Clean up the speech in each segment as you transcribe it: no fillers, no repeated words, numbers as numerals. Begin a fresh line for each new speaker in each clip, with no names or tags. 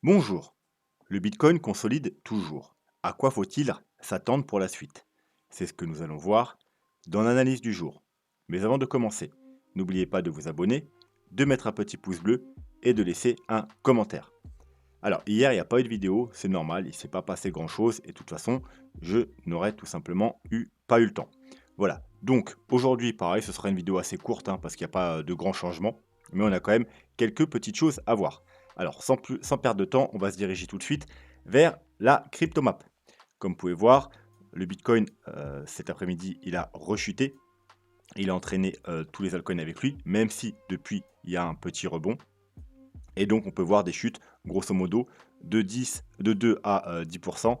Bonjour. Le Bitcoin consolide toujours. À quoi faut-il s'attendre pour la suite? C'est ce que nous allons voir dans l'analyse du jour. Mais avant de commencer, n'oubliez pas de vous abonner, de mettre un petit pouce bleu et de laisser un commentaire. Alors, hier, il n'y a pas eu de vidéo, c'est normal, il ne s'est pas passé grand-chose et de toute façon, je n'aurais tout simplement pas eu le temps. Voilà, donc aujourd'hui, pareil, ce sera une vidéo assez courte parce qu'il n'y a pas de grands changements, mais on a quand même quelques petites choses à voir. Alors, sans perdre de temps, on va se diriger tout de suite vers la cryptomap. Comme vous pouvez voir, le Bitcoin, cet après-midi, il a rechuté, il a entraîné tous les altcoins avec lui, même si depuis, il y a un petit rebond. Et donc, on peut voir des chutes, grosso modo, de 2 à 10%,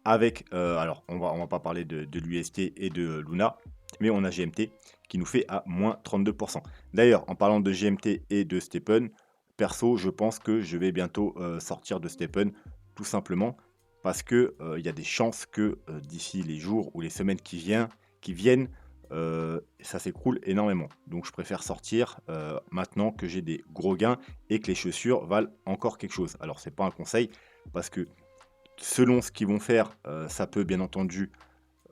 avec, alors, on va pas parler de l'UST et de Luna, mais on a GMT qui nous fait à moins 32%. D'ailleurs, en parlant de GMT et de Steppen, perso, je pense que je vais bientôt sortir de Steppen, tout simplement parce que il y a des chances que d'ici les jours ou les semaines qui viennent, ça s'écroule énormément. Donc je préfère sortir maintenant que j'ai des gros gains et que les chaussures valent encore quelque chose. Alors c'est pas un conseil parce que selon ce qu'ils vont faire, ça peut bien entendu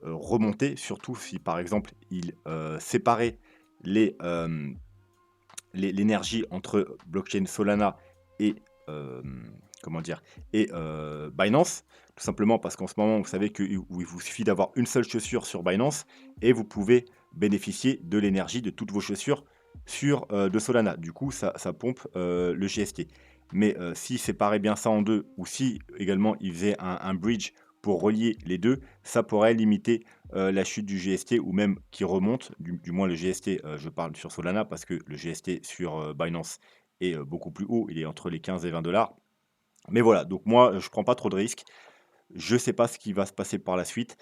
remonter, surtout si par exemple ils séparaient les, l'énergie entre blockchain Solana et comment dire? Et Binance. Tout simplement parce qu'en ce moment, vous savez qu'il vous suffit d'avoir une seule chaussure sur Binance et vous pouvez bénéficier de l'énergie de toutes vos chaussures sur, de Solana. Du coup, ça pompe, le GST. Mais, s'ils séparaient bien ça en 2 ou si également ils faisaient un bridge pour relier les 2, ça pourrait limiter la chute du GST ou même qui remonte, du moins le GST, je parle sur Solana parce que le GST sur, Binance est, beaucoup plus haut, il est entre les 15 et 20 $. Mais voilà, donc moi, je prends pas trop de risques. Je sais pas ce qui va se passer par la suite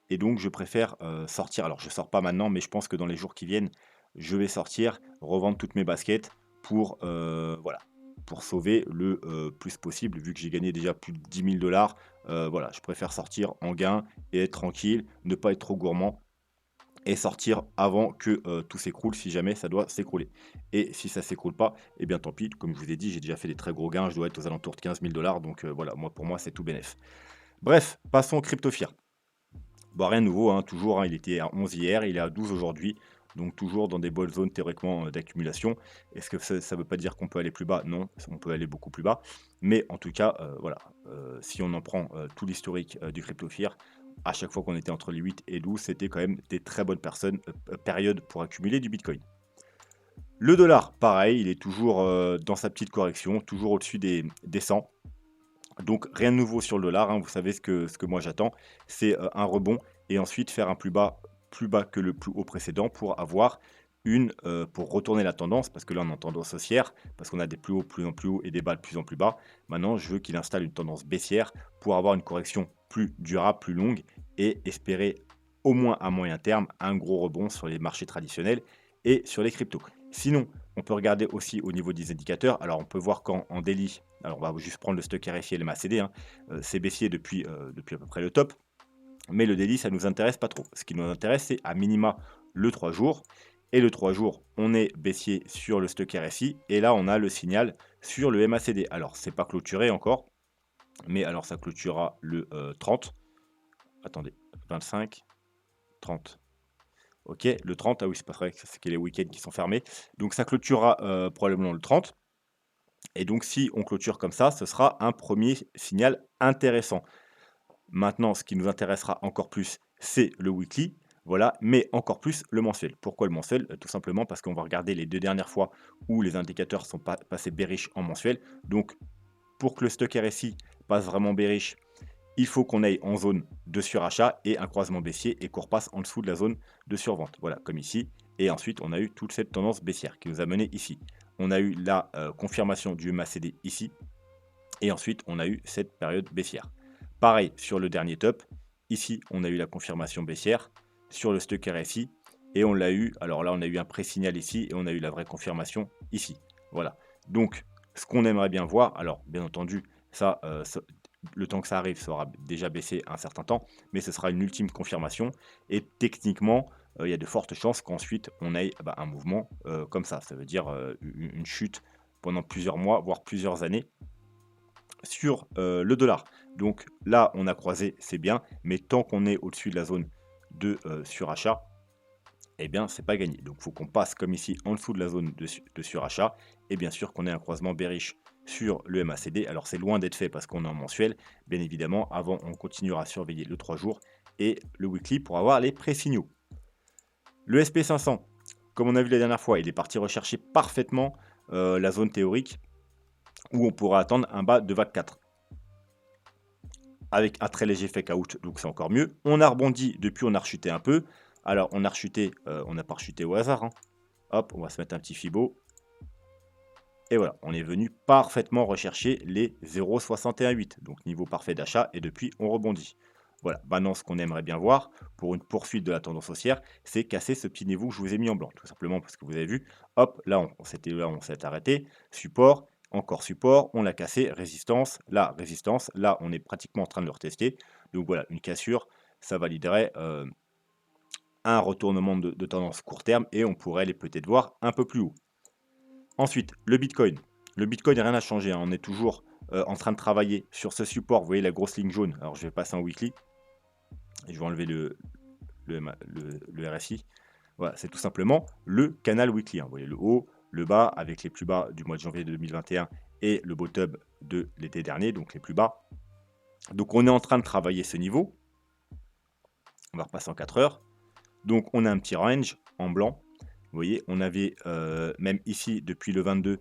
et donc je préfère, sortir. Alors je sors pas maintenant, mais je pense que dans les jours qui viennent, je vais sortir, revendre toutes mes baskets pour, voilà, pour sauver le, plus possible vu que j'ai gagné déjà plus de 10 000 $. Voilà, je préfère sortir en gain et être tranquille, ne pas être trop gourmand et sortir avant que, tout s'écroule si jamais ça doit s'écrouler. Et si ça s'écroule pas, eh bien tant pis, comme je vous ai dit, j'ai déjà fait des très gros gains, je dois être aux alentours de 15 000 $, donc voilà, moi pour moi c'est tout bénef. Bref, passons au cryptofier. Bon, rien de nouveau, toujours, il était à 11 hier, il est à 12 aujourd'hui, donc toujours dans des bonnes zones théoriquement, d'accumulation. Est-ce que ça veut pas dire qu'on peut aller plus bas? Non, on peut aller beaucoup plus bas, mais en tout cas, voilà, si on en prend, tout l'historique, du cryptofier, à chaque fois qu'on était entre les 8 et 12, c'était quand même des très bonnes périodes pour accumuler du bitcoin. Le dollar, pareil, il est toujours, dans sa petite correction, toujours au-dessus des 100. Donc rien de nouveau sur le dollar, vous savez ce que moi j'attends, c'est, un rebond et ensuite faire un plus bas que le plus haut précédent pour avoir pour retourner la tendance, parce que là on est en tendance haussière, parce qu'on a des plus hauts plus en plus hauts et des bas de plus en plus bas. Maintenant, je veux qu'il installe une tendance baissière pour avoir une correction plus durable, plus longue et espérer au moins à moyen terme un gros rebond sur les marchés traditionnels et sur les cryptos. Sinon, on peut regarder aussi au niveau des indicateurs. Alors on peut voir qu'en daily, alors, on va juste prendre le stock RSI et le MACD, c'est baissier depuis à peu près le top, mais le daily, ça nous intéresse pas trop. Ce qui nous intéresse, c'est à minima le 3 jours et le 3 jours, on est baissier sur le stock RSI et là, on a le signal sur le MACD. Alors, c'est pas clôturé encore, mais alors ça clôturera le, 30. Attendez, 25, 30. OK, le 30, ah oui, c'est pas vrai, c'est que les week-ends qui sont fermés. Donc ça clôturera, probablement le 30. Et donc si on clôture comme ça, ce sera un premier signal intéressant. Maintenant, ce qui nous intéressera encore plus, c'est le weekly, voilà, mais encore plus le mensuel. Pourquoi le mensuel? Tout simplement parce qu'on va regarder les 2 dernières fois où les indicateurs sont passés bearish en mensuel. Donc pour que le stock RSI passe vraiment bearish, il faut qu'on aille en zone de surachat et un croisement baissier et qu'on repasse en dessous de la zone de survente. Voilà, comme ici. Et ensuite, on a eu toute cette tendance baissière qui nous a mené ici. On a eu la confirmation du MACD ici. Et ensuite, on a eu cette période baissière. Pareil sur le dernier top. Ici, on a eu la confirmation baissière sur le stock RSI. Et on l'a eu, alors là, on a eu un pré-signal ici et on a eu la vraie confirmation ici. Voilà. Donc, ce qu'on aimerait bien voir, alors bien entendu, le temps que ça arrive, ça aura déjà baissé un certain temps, mais ce sera une ultime confirmation. Et techniquement, il y a de fortes chances qu'ensuite on ait un mouvement comme ça. Ça veut dire une chute pendant plusieurs mois, voire plusieurs années. sur le dollar. Donc là, on a croisé, c'est bien, mais tant qu'on est au-dessus de la zone de surachat, eh bien, c'est pas gagné. Donc, il faut qu'on passe comme ici en dessous de la zone de surachat. Et bien sûr qu'on ait un croisement bearish sur le MACD. Alors, c'est loin d'être fait parce qu'on est en mensuel. Bien évidemment, avant, on continuera à surveiller le 3 jours et le weekly pour avoir les pré-signaux. Le SP500, comme on a vu la dernière fois, il est parti rechercher parfaitement la zone théorique où on pourra attendre un bas de vague 4 avec un très léger fake out, donc c'est encore mieux. On a rebondi, depuis on a rechuté un peu. Alors on a rechuté, on n'a pas rechuté au hasard, hein. Hop, on va se mettre un petit Fibo. Et voilà, on est venu parfaitement rechercher les 0,618, donc niveau parfait d'achat, et depuis on rebondit. Voilà, maintenant ce qu'on aimerait bien voir pour une poursuite de la tendance haussière, c'est casser ce petit niveau que je vous ai mis en blanc, tout simplement parce que vous avez vu, hop, là on s'est arrêté, support, encore support, on l'a cassé, résistance, là on est pratiquement en train de le retester, donc voilà, une cassure, ça validerait un retournement de tendance court terme et on pourrait les peut-être voir un peu plus haut. Ensuite, le Bitcoin. Le Bitcoin, rien n'a changé, hein. On est toujours en train de travailler sur ce support. Vous voyez la grosse ligne jaune. Alors, je vais passer en weekly. Et je vais enlever le RSI. Voilà, c'est tout simplement le canal weekly, hein. Vous voyez le haut, le bas, avec les plus bas du mois de janvier 2021 et le bottom de l'été dernier, donc les plus bas. Donc, on est en train de travailler ce niveau. On va repasser en 4 heures. Donc, on a un petit range en blanc. Vous voyez, on avait même ici, depuis le 22,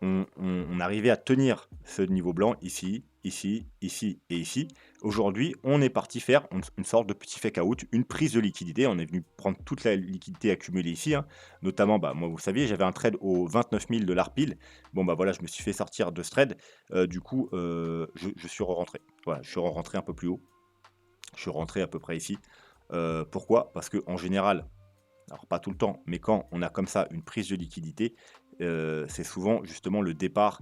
on arrivait à tenir ce niveau blanc ici, ici, ici et ici. Aujourd'hui, on est parti faire une sorte de petit fake out, une prise de liquidité. On est venu prendre toute la liquidité accumulée ici, hein. Notamment, bah, moi, vous saviez, j'avais un trade aux 29 000 $ pile. Bon, bah voilà, je me suis fait sortir de ce trade. Du coup, je suis rentré. Voilà, je suis rentré un peu plus haut. Je suis rentré à peu près ici. Pourquoi? Parce que en général, alors pas tout le temps, mais quand on a comme ça une prise de liquidité, c'est souvent justement le départ,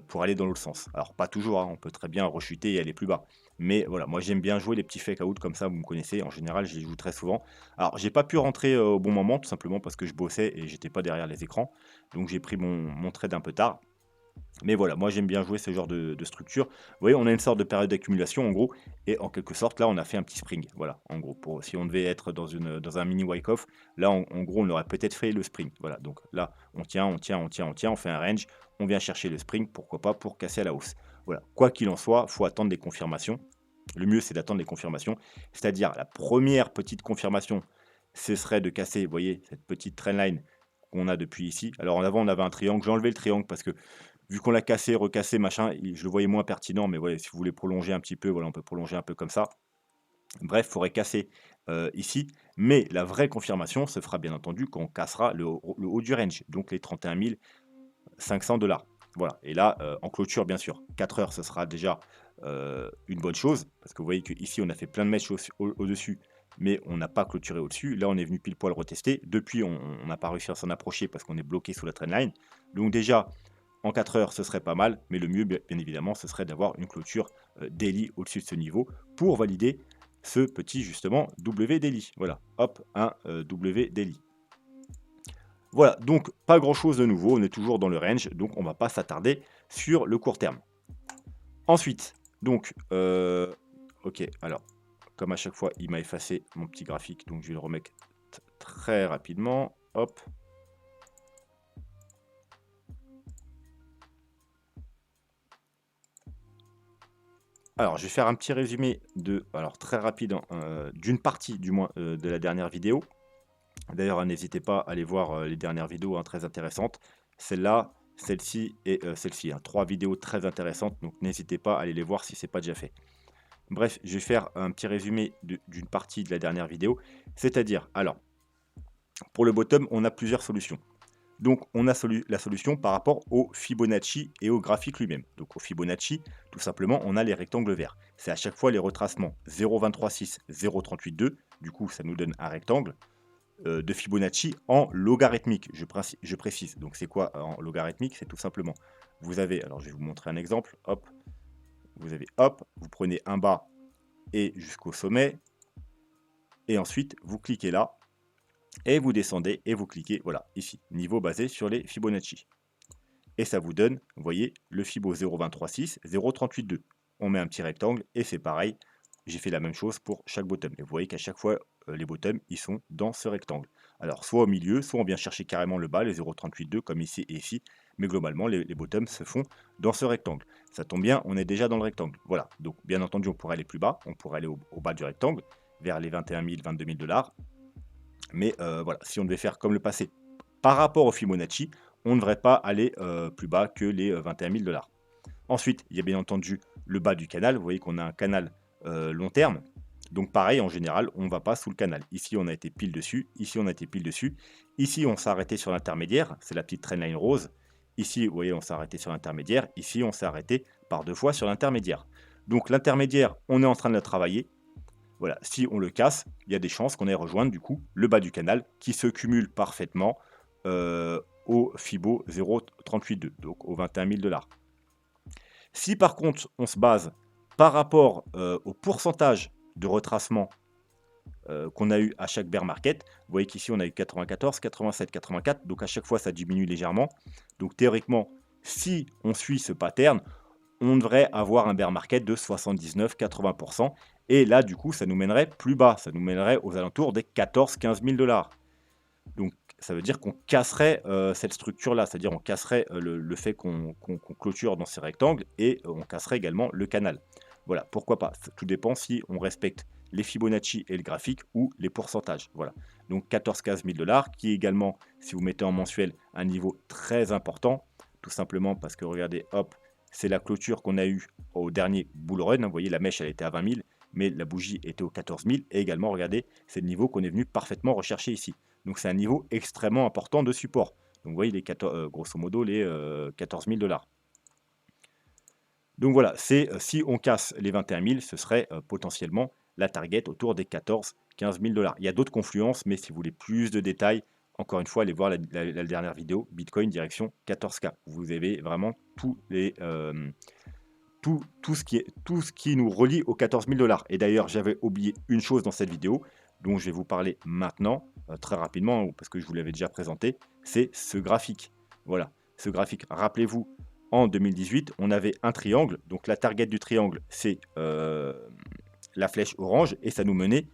pour aller dans l'autre sens. Alors pas toujours, hein, on peut très bien rechuter et aller plus bas. Mais voilà, moi j'aime bien jouer les petits fake out comme ça, vous me connaissez, en général je les joue très souvent. Alors j'ai pas pu rentrer, au bon moment, tout simplement parce que je bossais et j'étais pas derrière les écrans. Donc j'ai pris mon trade un peu tard. Mais voilà, moi j'aime bien jouer ce genre de structure. Vous voyez, on a une sorte de période d'accumulation en gros, et en quelque sorte là on a fait un petit spring. Voilà, en gros, pour, si on devait être dans un mini wyckoff, là en gros on aurait peut-être fait le spring. Voilà, donc là on tient, on fait un range, on vient chercher le spring, pourquoi pas pour casser à la hausse. Voilà, quoi qu'il en soit, faut attendre des confirmations. Le mieux c'est d'attendre les confirmations, c'est-à-dire la première petite confirmation, ce serait de casser, vous voyez, cette petite trendline qu'on a depuis ici. Alors en avant on avait un triangle, j'ai enlevé le triangle parce que vu qu'on l'a cassé, recassé, machin, je le voyais moins pertinent, mais ouais, si vous voulez prolonger un petit peu, voilà, on peut prolonger un peu comme ça. Bref, il faudrait casser ici, mais la vraie confirmation se fera bien entendu quand on cassera le haut du range, donc les 31 500 $. Voilà, et là, en clôture, bien sûr, 4 heures, ce sera déjà une bonne chose, parce que vous voyez qu'ici, on a fait plein de mèches au-dessus, mais on n'a pas clôturé au-dessus. Là, on est venu pile poil retester. Depuis, on n'a pas réussi à s'en approcher parce qu'on est bloqué sous la trendline. Donc déjà, en 4 heures, ce serait pas mal, mais le mieux, bien évidemment, ce serait d'avoir une clôture daily au-dessus de ce niveau pour valider ce petit, justement, W daily. Voilà, hop, un W daily. Voilà, donc pas grand-chose de nouveau, on est toujours dans le range, donc on va pas s'attarder sur le court terme. Ensuite, donc, ok, alors, comme à chaque fois, il m'a effacé mon petit graphique, donc je vais le remettre très rapidement. Hop. Alors, je vais faire un petit résumé alors très rapide, hein, d'une partie du moins de la dernière vidéo. D'ailleurs, n'hésitez pas à aller voir les dernières vidéos, hein, très intéressantes. Celle-là, celle-ci et celle-ci, hein, 3 vidéos très intéressantes, donc n'hésitez pas à aller les voir si ce n'est pas déjà fait. Bref, je vais faire un petit résumé d'une partie de la dernière vidéo. C'est-à-dire, alors, pour le bottom, on a plusieurs solutions. Donc, on a la solution par rapport au Fibonacci et au graphique lui-même. Donc, au Fibonacci, tout simplement, on a les rectangles verts. C'est à chaque fois les retracements 0,236, 0,382. Du coup, ça nous donne un rectangle de Fibonacci en logarithmique, je précise. Donc, c'est quoi en logarithmique? C'est tout simplement, vous avez, alors je vais vous montrer un exemple, hop, vous avez, hop, vous prenez un bas et jusqu'au sommet, et ensuite, vous cliquez là, et vous descendez, et vous cliquez, voilà, ici, niveau basé sur les Fibonacci. et ça vous donne, vous voyez, le Fibo 0,236, 0,382. On met un petit rectangle et c'est pareil. J'ai fait la même chose pour chaque bottom. Et vous voyez qu'à chaque fois, les bottoms, ils sont dans ce rectangle. Alors, soit au milieu, soit on vient chercher carrément le bas, les 0,382, comme ici et ici. Mais globalement, les bottoms se font dans ce rectangle. Ça tombe bien, on est déjà dans le rectangle. Voilà. Donc, bien entendu, on pourrait aller plus bas. On pourrait aller au bas du rectangle, vers les 21 000, 22 000 $. Mais voilà, si on devait faire comme le passé, par rapport au Fibonacci, on ne devrait pas aller plus bas que les 21 000 $. Ensuite, il y a bien entendu le bas du canal. Vous voyez qu'on a un canal long terme. Donc pareil, en général, on ne va pas sous le canal. Ici, on a été pile dessus. Ici, on a été pile dessus. Ici, on s'est arrêté sur l'intermédiaire. C'est la petite trendline rose. Ici, vous voyez, on s'est arrêté sur l'intermédiaire. Ici, on s'est arrêté par 2 fois sur l'intermédiaire. Donc l'intermédiaire, on est en train de le travailler. Voilà, si on le casse, il y a des chances qu'on aille rejoindre du coup le bas du canal qui se cumule parfaitement au Fibo 0,382, donc aux 21 000 $. Si par contre on se base par rapport au pourcentage de retracement qu'on a eu à chaque bear market, vous voyez qu'ici on a eu 94, 87, 84, donc à chaque fois ça diminue légèrement. Donc théoriquement, si on suit ce pattern, on devrait avoir un bear market de 79-80%. Et là, du coup, ça nous mènerait plus bas. Ça nous mènerait aux alentours des 14-15 000 $. Donc, ça veut dire qu'on casserait cette structure-là. C'est-à-dire on casserait le fait qu'on clôture dans ces rectangles et on casserait également le canal. Voilà, pourquoi pas. Tout dépend si on respecte les Fibonacci et le graphique ou les pourcentages. Voilà. Donc 14-15 000 $, qui est également, si vous mettez en mensuel, un niveau très important. Tout simplement parce que regardez, hop, c'est la clôture qu'on a eue au dernier bull run. Vous voyez, la mèche, elle était à 20 000, mais la bougie était aux 14 000. Et également, regardez, c'est le niveau qu'on est venu parfaitement rechercher ici. Donc, c'est un niveau extrêmement important de support. Donc, vous voyez, grosso modo, les 14 000 $. Donc, voilà, c'est si on casse les 21 000, ce serait potentiellement la target autour des 14-15 000 $. Il y a d'autres confluences, mais si vous voulez plus de détails, encore une fois, allez voir la dernière vidéo, Bitcoin direction 14K. Vous avez vraiment tous les, tout ce qui nous relie aux 14 000 $. Et d'ailleurs, j'avais oublié une chose dans cette vidéo, dont je vais vous parler maintenant, très rapidement, parce que je vous l'avais déjà présenté, c'est ce graphique. Voilà, ce graphique. Rappelez-vous, en 2018, on avait un triangle. Donc la target du triangle, c'est la flèche orange, et ça nous menait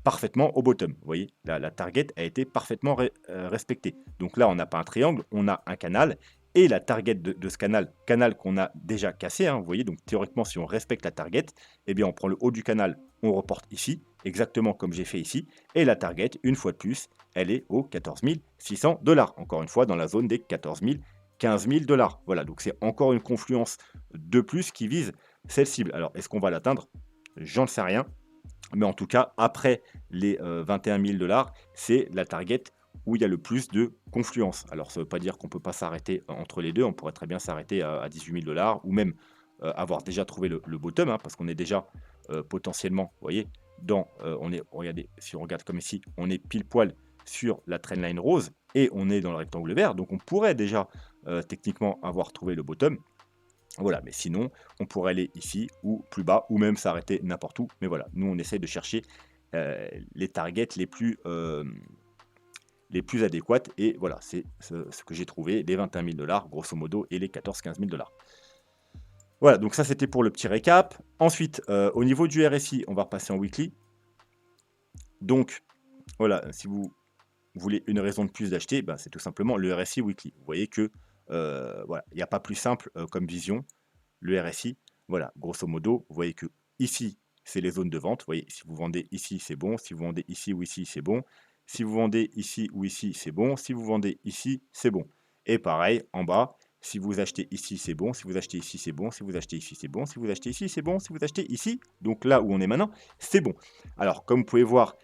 parfaitement au bottom. Vous voyez, la target a été parfaitement respectée. Donc là, on n'a pas un triangle, on a un canal. Et la target de ce canal qu'on a déjà cassé, hein, vous voyez, donc théoriquement, si on respecte la target, eh bien, on prend le haut du canal, on reporte ici, exactement comme j'ai fait ici, et la target, une fois de plus, elle est aux 14 600 $. Encore une fois, dans la zone des 14 000, 15 000 $. Voilà, donc c'est encore une confluence de plus qui vise cette cible. Alors, est-ce qu'on va l'atteindre? J'en sais rien. Mais en tout cas, après les 21 000 $, c'est la target où il y a le plus de confluence. Alors, ça ne veut pas dire qu'on ne peut pas s'arrêter entre les deux. On pourrait très bien s'arrêter à 18 000 $ ou même avoir déjà trouvé le bottom, hein, parce qu'on est déjà potentiellement, vous voyez, regardez, si on regarde comme ici, on est pile poil sur la trendline rose et on est dans le rectangle vert. Donc, on pourrait déjà techniquement avoir trouvé le bottom. Voilà, mais sinon, on pourrait aller ici ou plus bas, ou même s'arrêter n'importe où. Mais voilà, nous, on essaye de chercher les targets les plus adéquates. Et voilà, c'est ce que j'ai trouvé, les 21 000 $, grosso modo, et les 14-15 000 $. Voilà, donc ça, c'était pour le petit récap. Ensuite, au niveau du RSI, on va repasser en weekly. Donc, voilà, si vous voulez une raison de plus d'acheter, ben, c'est tout simplement le RSI weekly. Vous voyez que, voilà, il n'y a pas plus simple comme vision. Le RSI, voilà, grosso modo, vous voyez que ici, c'est les zones de vente. Vous voyez, si vous vendez ici, c'est bon. Si vous vendez ici ou ici, c'est bon. Si vous vendez ici ou ici, c'est bon. Si vous vendez ici, c'est bon. Et pareil, en bas, si vous achetez ici, c'est bon. Si vous achetez ici, c'est bon. Si vous achetez ici, c'est bon. Si vous achetez ici, c'est bon. Si vous achetez ici, donc là où on est maintenant, c'est bon. Alors, comme vous pouvez voir,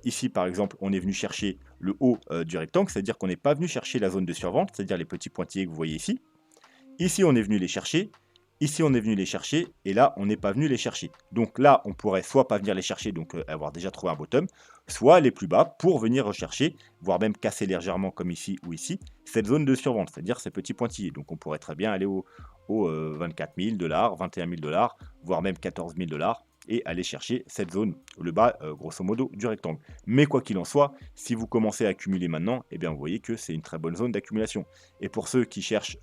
ici, par exemple, on est venu chercher le haut du rectangle, c'est-à-dire qu'on n'est pas venu chercher la zone de survente, c'est-à-dire les petits pointillés que vous voyez ici. Ici, on est venu les chercher. Ici, on est venu les chercher. Et là, on n'est pas venu les chercher. Donc là, on pourrait soit pas venir les chercher, donc avoir déjà trouvé un bottom, soit aller plus bas pour venir rechercher, voire même casser légèrement comme ici ou ici, cette zone de survente, c'est-à-dire ces petits pointillés. Donc on pourrait très bien aller au 24 000 $, 21 000 $, voire même 14 000 $. et aller chercher cette zone, le bas, grosso modo, du rectangle. Mais quoi qu'il en soit, si vous commencez à accumuler maintenant, eh bien, vous voyez que c'est une très bonne zone d'accumulation. Et pour ceux qui cherchent,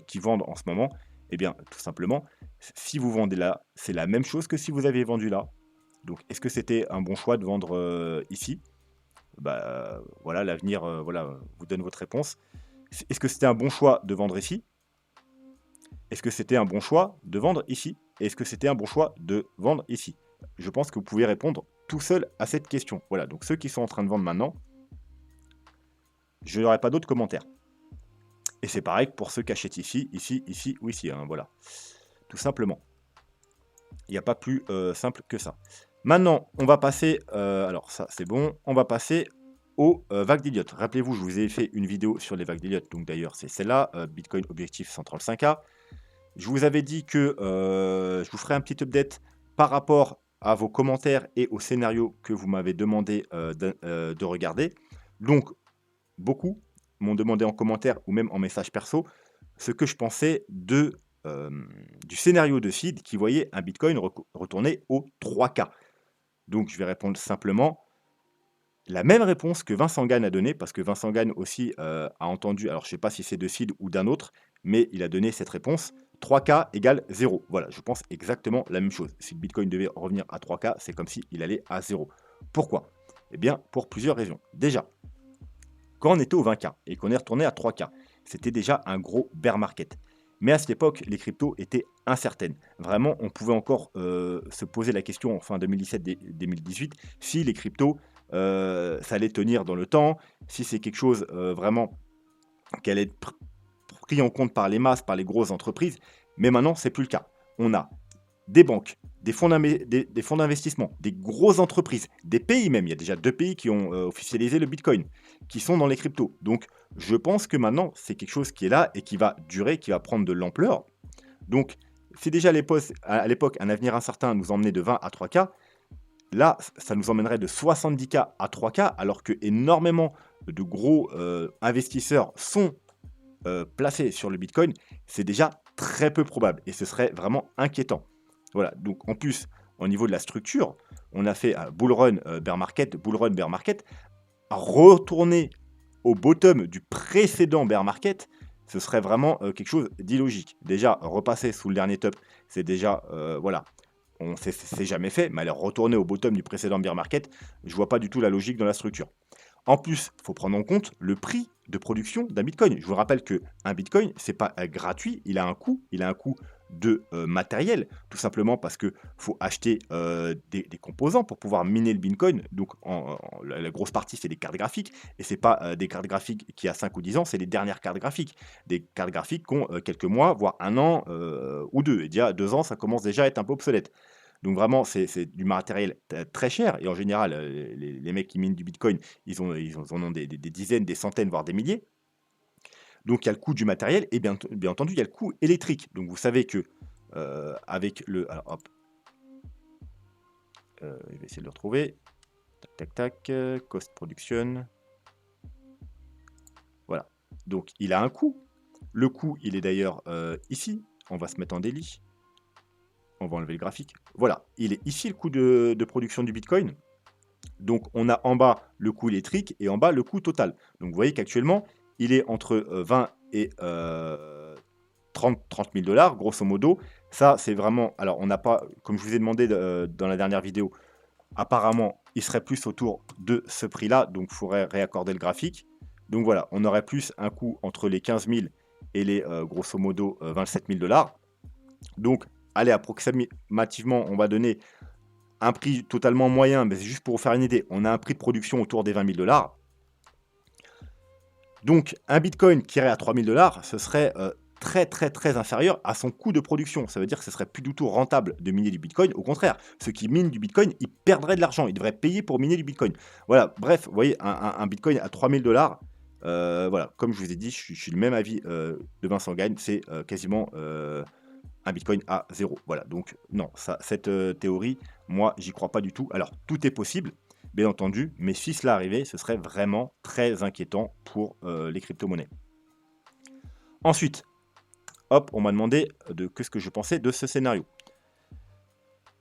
qui vendent en ce moment, eh bien, tout simplement, si vous vendez là, c'est la même chose que si vous aviez vendu là. Donc, est-ce que c'était un bon choix de vendre, ici? Bah, voilà, l'avenir, voilà, vous donne votre réponse. Est-ce que c'était un bon choix de vendre ici? Est-ce que c'était un bon choix de vendre ici? Est-ce que c'était un bon choix de vendre ici? Je pense que vous pouvez répondre tout seul à cette question. Voilà, donc ceux qui sont en train de vendre maintenant, je n'aurai pas d'autres commentaires. Et c'est pareil pour ceux qui achètent ici, ici, ici ou ici, hein, voilà. Tout simplement. Il n'y a pas plus simple que ça. Maintenant, on va passer, alors ça c'est bon, on va passer aux vagues d'Elliott. Rappelez-vous, je vous ai fait une vidéo sur les vagues d'Elliott, donc d'ailleurs c'est celle-là, Bitcoin Objectif 135K. Je vous avais dit que je vous ferai un petit update par rapport à vos commentaires et aux scénarios que vous m'avez demandé de regarder. Donc, beaucoup m'ont demandé en commentaire ou même en message perso ce que je pensais du scénario de Sid qui voyait un Bitcoin retourner aux 3K. Donc, je vais répondre simplement la même réponse que Vincent Gann a donnée, parce que Vincent Gann aussi a entendu, alors je ne sais pas si c'est de Sid ou d'un autre, mais il a donné cette réponse. 3K égale 0. Voilà, je pense exactement la même chose. Si le Bitcoin devait revenir à 3K, c'est comme s'il allait à 0. Pourquoi? Eh bien, pour plusieurs raisons. Déjà, quand on était au 20K et qu'on est retourné à 3K, c'était déjà un gros bear market. Mais à cette époque, les cryptos étaient incertaines. Vraiment, on pouvait encore se poser la question en fin 2017-2018 si les cryptos, ça allait tenir dans le temps, si c'est quelque chose vraiment qui allait être pris en compte par les masses, par les grosses entreprises. Mais maintenant, c'est plus le cas. On a des banques, des fonds d'investissement, des grosses entreprises, des pays même. Il y a déjà 2 pays qui ont officialisé le Bitcoin, qui sont dans les cryptos. Donc, je pense que maintenant, c'est quelque chose qui est là et qui va durer, qui va prendre de l'ampleur. Donc, si déjà à l'époque, un avenir incertain nous emmenait de 20 à 3K, là, ça nous emmènerait de 70K à 3K, alors que énormément de gros investisseurs sont placés sur le Bitcoin. C'est déjà très peu probable et ce serait vraiment inquiétant. Voilà, donc en plus, au niveau de la structure, on a fait un bull run, bear market, bull run, bear market. Retourner au bottom du précédent bear market, ce serait vraiment quelque chose d'illogique. Déjà, repasser sous le dernier top, c'est déjà, voilà, c'est jamais fait, mais aller retourner au bottom du précédent bear market, je vois pas du tout la logique dans la structure. En plus, il faut prendre en compte le prix de production d'un bitcoin. Je vous rappelle qu'un bitcoin, c'est pas gratuit, il a un coût, de matériel, tout simplement parce que faut acheter des composants pour pouvoir miner le bitcoin. Donc, la grosse partie, c'est des cartes graphiques, et c'est pas des cartes graphiques qui a 5 ou 10 ans, c'est les dernières cartes graphiques. Des cartes graphiques qui ont quelques mois, voire un an ou deux. Et déjà, 2 ans, ça commence déjà à être un peu obsolète. Donc vraiment, c'est du matériel très cher et en général, les mecs qui minent du bitcoin, ils en ont des dizaines, des centaines, voire des milliers. Donc il y a le coût du matériel et bien entendu, il y a le coût électrique. Donc vous savez que, avec le alors hop, je vais essayer de le retrouver. Tac, tac, tac, cost production. Voilà. Donc il a un coût. Le coût, il est d'ailleurs, ici. On va se mettre en délit. On va enlever le graphique. Voilà, il est ici le coût de production du bitcoin. Donc on a en bas le coût électrique et en bas le coût total. Donc vous voyez qu'actuellement, il est entre 20 et 30 000 dollars, grosso modo. Ça, c'est vraiment. Alors, on n'a pas, comme je vous ai demandé dans la dernière vidéo, apparemment, il serait plus autour de ce prix-là. Donc, il faudrait réaccorder le graphique. Donc voilà, on aurait plus un coût entre les 15 000 et les grosso modo 27 000 dollars. Donc, allez, approximativement, on va donner un prix totalement moyen, mais c'est juste pour vous faire une idée. On a un prix de production autour des 20 000 dollars. Donc, un bitcoin qui irait à 3 000 dollars, ce serait très, très, très inférieur à son coût de production. Ça veut dire que ce serait plus du tout rentable de miner du bitcoin. Au contraire, ceux qui minent du bitcoin, ils perdraient de l'argent. Ils devraient payer pour miner du bitcoin. Voilà, bref, vous voyez, un bitcoin à 3 000 dollars, voilà, comme je vous ai dit, je suis le même avis de Vincent Gagne, c'est quasiment un bitcoin à zéro. Voilà, donc non, cette théorie, moi, j'y crois pas du tout. Alors, tout est possible, bien entendu, mais si cela arrivait, ce serait vraiment très inquiétant pour les crypto-monnaies. Ensuite, hop, on m'a demandé qu'est-ce que je pensais de ce scénario.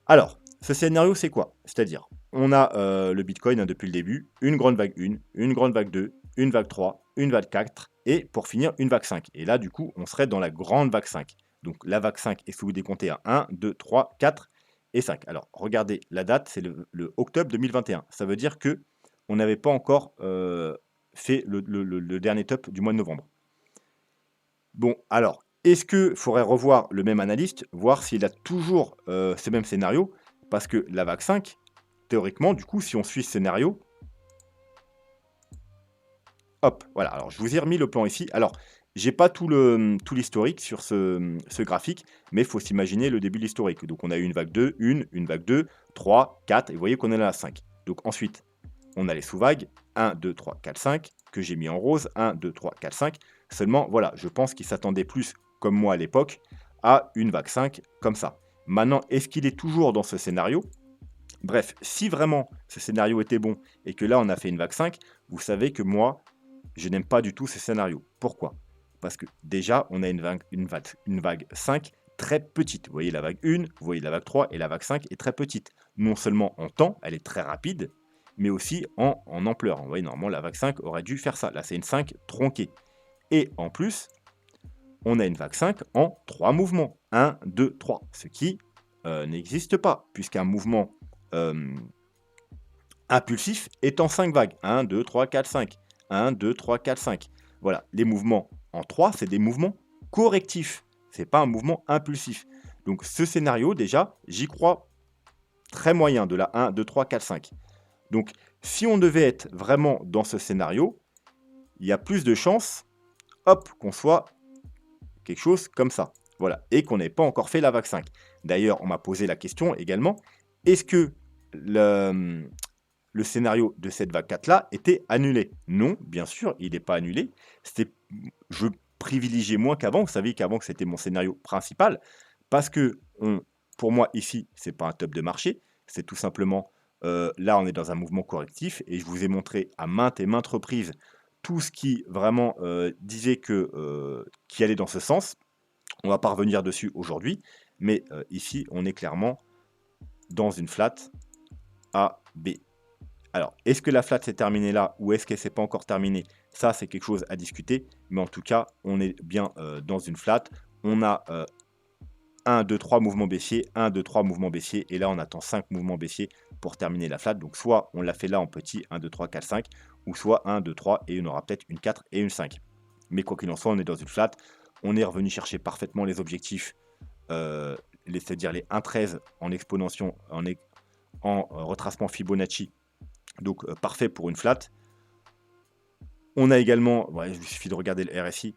Alors, Ce scénario, c'est quoi? C'est-à-dire, on a, le bitcoin, hein, depuis le début, une grande vague 1, une grande vague 2, une vague 3, une vague 4 et pour finir, une vague 5 et là, du coup, on serait dans la grande vague 5. Donc la vague 5 est sous décomptée à 1, 2, 3, 4 et 5. Alors regardez la date, c'est le octobre 2021. Ça veut dire que on n'avait pas encore, fait le dernier top du mois de novembre. Bon, alors, est-ce qu'il faudrait revoir le même analyste, voir s'il a toujours, ces mêmes scénarios? Parce que la vague 5, théoriquement, du coup, si on suit ce scénario, hop, voilà. Alors, je vous ai remis le plan ici. Alors, j'ai pas tout l'historique sur ce graphique, mais il faut s'imaginer le début de l'historique. Donc, on a eu une vague 2, une vague 2, 3, 4, et vous voyez qu'on est à la 5. Donc ensuite, on a les sous-vagues, 1, 2, 3, 4, 5, que j'ai mis en rose, 1, 2, 3, 4, 5. Seulement, voilà, je pense qu'il s'attendait plus, comme moi à l'époque, à une vague 5 comme ça. Maintenant, est-ce qu'il est toujours dans ce scénario? Bref, si vraiment ce scénario était bon et que là, on a fait une vague 5, vous savez que moi, je n'aime pas du tout ces scénarios. Pourquoi? Parce que déjà, on a une vague 5 très petite. Vous voyez la vague 1, vous voyez la vague 3 et la vague 5 est très petite. Non seulement en temps, elle est très rapide, mais aussi en ampleur. Vous voyez, normalement, la vague 5 aurait dû faire ça. Là, c'est une 5 tronquée. Et en plus, on a une vague 5 en 3 mouvements. 1, 2, 3. Ce qui n'existe pas, puisqu'un mouvement euh, impulsif est en 5 vagues. 1, 2, 3, 4, 5. 1, 2, 3, 4, 5. Voilà, les mouvements en 3, c'est des mouvements correctifs. C'est pas un mouvement impulsif. Donc ce scénario, déjà, j'y crois très moyen de la 1, 2, 3, 4, 5. Donc si on devait être vraiment dans ce scénario, il y a plus de chances, hop, qu'on soit quelque chose comme ça. Voilà, et qu'on n'ait pas encore fait la vague 5. D'ailleurs, on m'a posé la question également, est-ce que le scénario de cette vague 4-là était annulé? Non, bien sûr, il n'est pas annulé. C'était, je privilégiais moins qu'avant. Vous savez qu'avant, c'était mon scénario principal. Parce que, pour moi, ici, c'est pas un top de marché. C'est tout simplement, là, on est dans un mouvement correctif. Et je vous ai montré à maintes et maintes reprises tout ce qui vraiment disait qui allait dans ce sens. On va pas revenir dessus aujourd'hui. Mais ici, on est clairement dans une flat A, B. Alors, est-ce que la flat s'est terminée là ou est-ce qu'elle s'est pas encore terminée? Ça, c'est quelque chose à discuter. Mais en tout cas, on est bien dans une flat. On a 1, 2, 3 mouvements baissiers, 1, 2, 3 mouvements baissiers. Et là, on attend 5 mouvements baissiers pour terminer la flat. Donc, soit on l'a fait là en petit, 1, 2, 3, 4, 5, ou soit 1, 2, 3, et on aura peut-être une 4 et une 5. Mais quoi qu'il en soit, on est dans une flat. On est revenu chercher parfaitement les objectifs, c'est-à-dire les 1,13 en exponentiation, en retracement Fibonacci. Donc, parfait pour une flat. On a également, ouais, il suffit de regarder le RSI,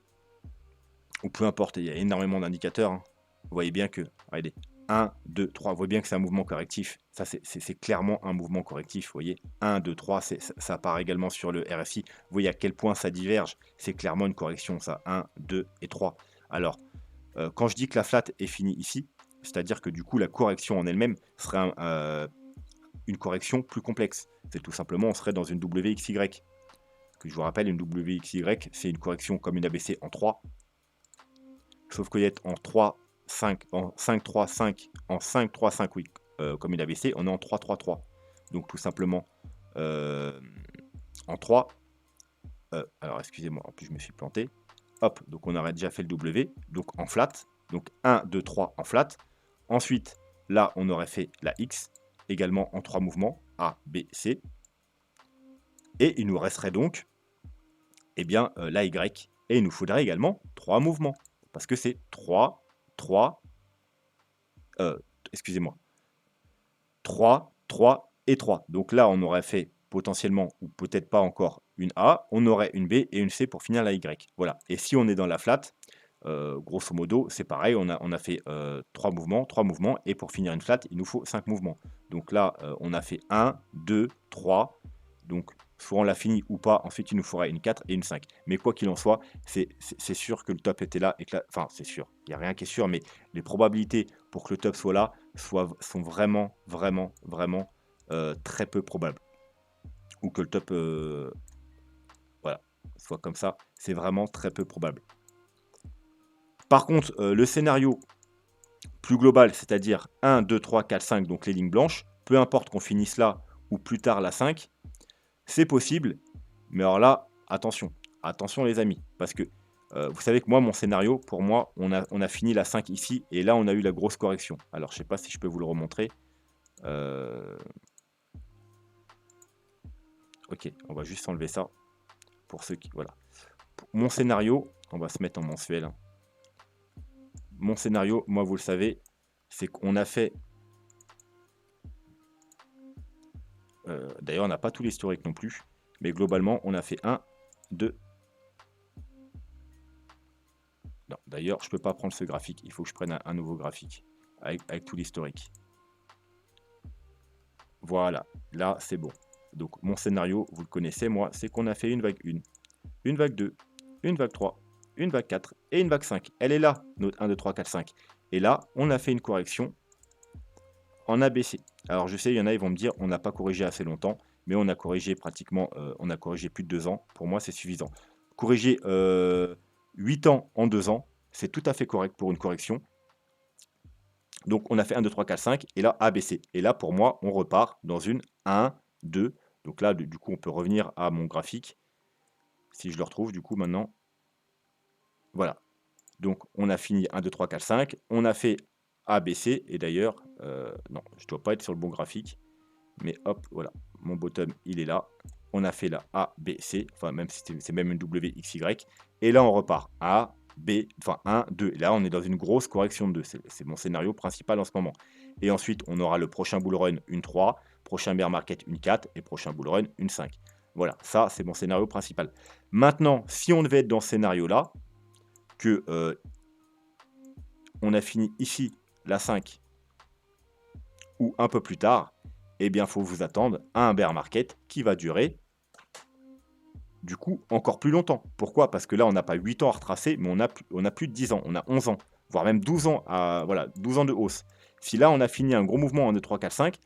ou peu importe, il y a énormément d'indicateurs, hein. Vous voyez bien que, regardez, 1, 2, 3, vous voyez bien que c'est un mouvement correctif. Ça, c'est clairement un mouvement correctif, vous voyez. 1, 2, 3, ça apparaît également sur le RSI. Vous voyez à quel point ça diverge. C'est clairement une correction, ça. 1, 2 et 3. Alors, quand je dis que la flat est finie ici, c'est-à-dire que du coup, la correction en elle-même serait une correction plus complexe. C'est tout simplement, on serait dans une WXY. Que je vous rappelle, une WXY, c'est une correction comme une ABC en 3. Sauf qu'il est en 3, 5, en 5, 3, 5, en 5, 3, 5, oui, comme une ABC, on est en 3, 3, 3. Donc tout simplement, en 3, alors excusez-moi, en plus je me suis planté. Hop, donc on aurait déjà fait le W, donc en flat. Donc 1, 2, 3 en flat. Ensuite, là, on aurait fait la X, également en 3 mouvements, A, B, C. Et il nous resterait donc eh bien, la Y. Et il nous faudrait également 3 mouvements. Parce que c'est 3, 3, excusez-moi, 3, 3 et 3. Donc là, on aurait fait potentiellement, ou peut-être pas encore, une A, on aurait une B et une C pour finir la Y. Voilà. Et si on est dans la flat, grosso modo, c'est pareil, on a fait 3 mouvements, et pour finir une flat, il nous faut 5 mouvements. Donc là, on a fait 1, 2, 3. Donc, soit on l'a fini ou pas, ensuite il nous faudra une 4 et une 5. Mais quoi qu'il en soit, c'est sûr que le top était là. Enfin, c'est sûr, il n'y a rien qui est sûr, mais les probabilités pour que le top soit là sont vraiment, vraiment, vraiment très peu probables. Ou que le top voilà, soit comme ça, c'est vraiment très peu probable. Par contre, le scénario plus global, c'est-à-dire 1, 2, 3, 4, 5, donc les lignes blanches, peu importe qu'on finisse là ou plus tard la 5, c'est possible. Mais alors là, attention, attention les amis, parce que vous savez que moi, mon scénario, pour moi, on a fini la 5 ici, et là, on a eu la grosse correction. Alors, je sais pas si je peux vous le remontrer. Euh, Ok, on va juste enlever ça pour ceux qui... Voilà. Mon scénario, on va se mettre en mensuel, hein. Mon scénario, moi, vous le savez, c'est qu'on a fait... D'ailleurs, on n'a pas tout l'historique non plus, mais globalement, on a fait 1, 2... Non, d'ailleurs, je ne peux pas prendre ce graphique. Il faut que je prenne un nouveau graphique avec tout l'historique. Voilà, là, c'est bon. Donc, mon scénario, vous le connaissez, moi, c'est qu'on a fait une vague 1, une vague 2, une vague 3, une vague 4 et une vague 5. Elle est là, notre 1, 2, 3, 4, 5. Et là, on a fait une correction en ABC. Alors, je sais, il y en a, ils vont me dire, on n'a pas corrigé assez longtemps, mais on a corrigé pratiquement, on a corrigé plus de 2 ans. Pour moi, c'est suffisant. Corriger 8 ans en 2 ans, c'est tout à fait correct pour une correction. Donc, on a fait 1, 2, 3, 4, 5, et là, ABC. Et là, pour moi, on repart dans une 1, 2. Donc là, du coup, on peut revenir à mon graphique. Si je le retrouve, du coup, maintenant, voilà. Donc, on a fini 1, 2, 3, 4, 5. On a fait ABC. Et d'ailleurs, non, je ne dois pas être sur le bon graphique. Mais hop, voilà. Mon bottom, il est là. On a fait la ABC. Enfin, même si c'est même une WXY. Et là, on repart. A, B, enfin 1, 2. Et là, on est dans une grosse correction de 2. C'est mon scénario principal en ce moment. Et ensuite, on aura le prochain bull run, une 3. Prochain bear market, une 4. Et prochain bull run, une 5. Voilà, ça, c'est mon scénario principal. Maintenant, si on devait être dans ce scénario-là, que on a fini ici la 5 ou un peu plus tard, eh bien, il faut vous attendre à un bear market qui va durer, du coup, encore plus longtemps. Pourquoi? Parce que là, on n'a pas 8 ans à retracer, mais on a plus de 10 ans, on a 11 ans, voire même 12 ans, voilà, 12 ans de hausse. Si là, on a fini un gros mouvement en 2, 3, 4, 5,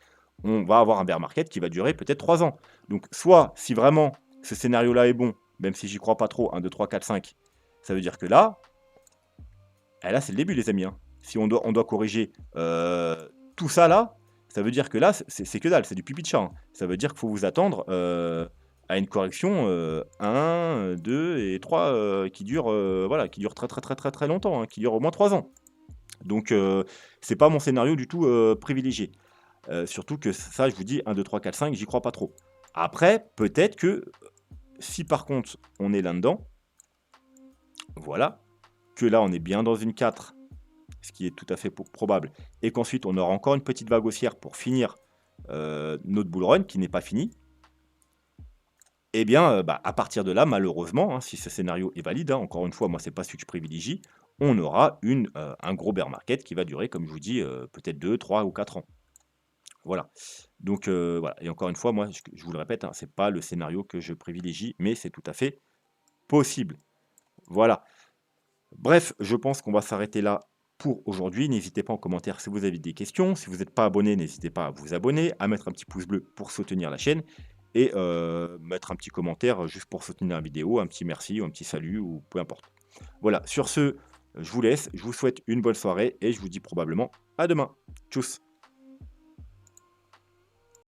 on va avoir un bear market qui va durer peut-être 3 ans. Donc, soit, si vraiment ce scénario-là est bon, même si j'y crois pas trop, 1, 2, 3, 4, 5, ça veut dire que là, là, c'est le début, les amis, hein. Si on doit corriger tout ça là, ça veut dire que là, c'est que dalle, c'est du pipi de chat, hein. Ça veut dire qu'il faut vous attendre à une correction 1, 2 et 3 qui dure voilà, qui dure très très très très très longtemps, hein, qui dure au moins 3 ans. Donc c'est pas mon scénario du tout privilégié. Surtout que ça, je vous dis, 1, 2, 3, 4, 5, j'y crois pas trop. Après, peut-être que si par contre on est là-dedans, voilà, que là on est bien dans une 4, ce qui est tout à fait probable, et qu'ensuite on aura encore une petite vague haussière pour finir notre bull run qui n'est pas fini, eh bien, bah, à partir de là, malheureusement, hein, si ce scénario est valide, hein, encore une fois, moi, c'est pas celui que je privilégie, on aura un gros bear market qui va durer, comme je vous dis, peut-être 2, 3 ou 4 ans. Voilà. Donc, voilà. Et encore une fois, moi, je vous le répète, hein, c'est pas le scénario que je privilégie, mais c'est tout à fait possible. Voilà. Bref, je pense qu'on va s'arrêter là pour aujourd'hui. N'hésitez pas en commentaire si vous avez des questions. Si vous n'êtes pas abonné, n'hésitez pas à vous abonner, à mettre un petit pouce bleu pour soutenir la chaîne et mettre un petit commentaire juste pour soutenir la vidéo, un petit merci ou un petit salut ou peu importe. Voilà, sur ce, je vous laisse, je vous souhaite une bonne soirée et je vous dis probablement à demain. Tchuss.